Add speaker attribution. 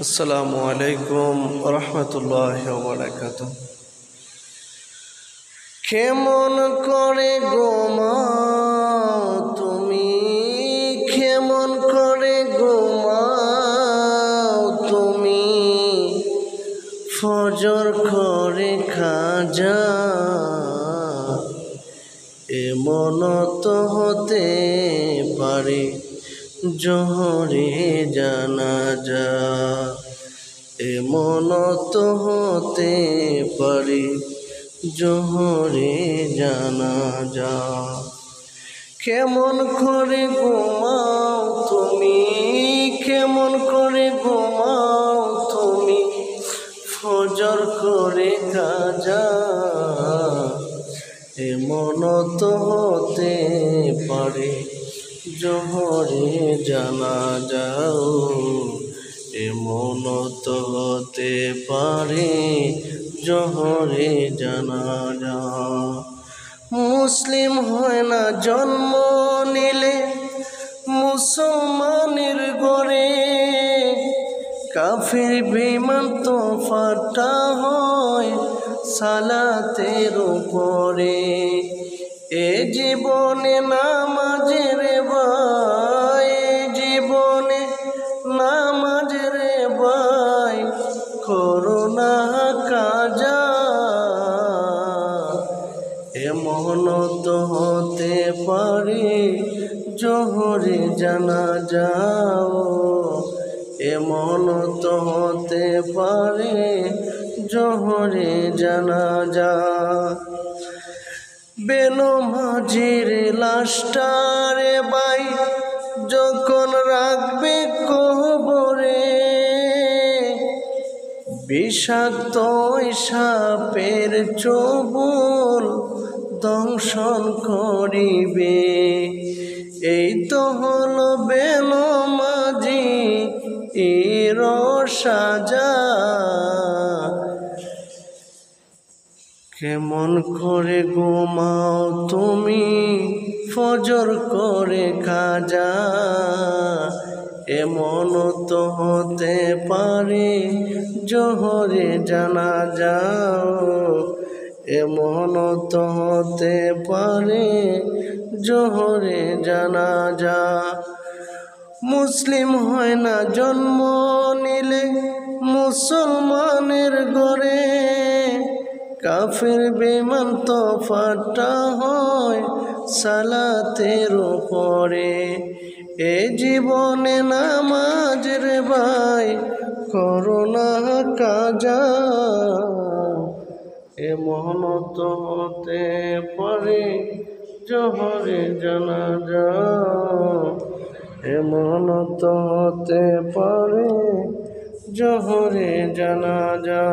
Speaker 1: আসসালামু আলাইকুম রহমতুল্লাহি ওয়া বারাকাতুহু। কেমন করে ঘুমাও তুমি, কেমন করে ঘুমাও তুমি, ফজর করে খাজা এমন তো হতে পারে জোহরে জানাজা, এমন তো হতে পারে জোহরে জানাজা। কেমন করে ঘুমাও তুমি, কেমন করে ঘুমাও তুমি, ফজর করে কাজা এমন তো হতে পারে জোহরে জানাজাও, এমন তো হতে পারে জোহরে জানাজা। মুসলিম হয় না জন্ম নিলে মুসলমানের ঘরে, কাফির বেঈমান তো ফাটা হয় সালাতের উপরে। এ জীবনে নামাজের ভাই, জীবনে নামাজের ভাই করোনা কাজা, এমন তো হতে পারে জোহরে জানাজাও, এমন তো হতে পারে জোহরে জানাজা। বেনমাজির লাশটারে ভাই যখন রাখবে কবরে, বিষাক্ত সাপের ছোবল দংশন করিবে। এই তো হলো বেনমাজি এর সাজা। কেমন করে ঘুমাও তুমি, ফজর করে খাজা এমন তো হতে পারে জোহরে জানাজাও, এমন তো হতে পারে জোহরে জানাজা। মুসলিম হয় না জন্ম নিলে মুসলমানের ঘরে, কাফির বেঈমান তো ফাটা হয় সালাতের উপরে। এ জীবনে নামাজের ভাই করোনা কাজা, এমন তো হতে পারে জোহরে জানাজা, এমন তো হতে পারে জোহরে জানাজা।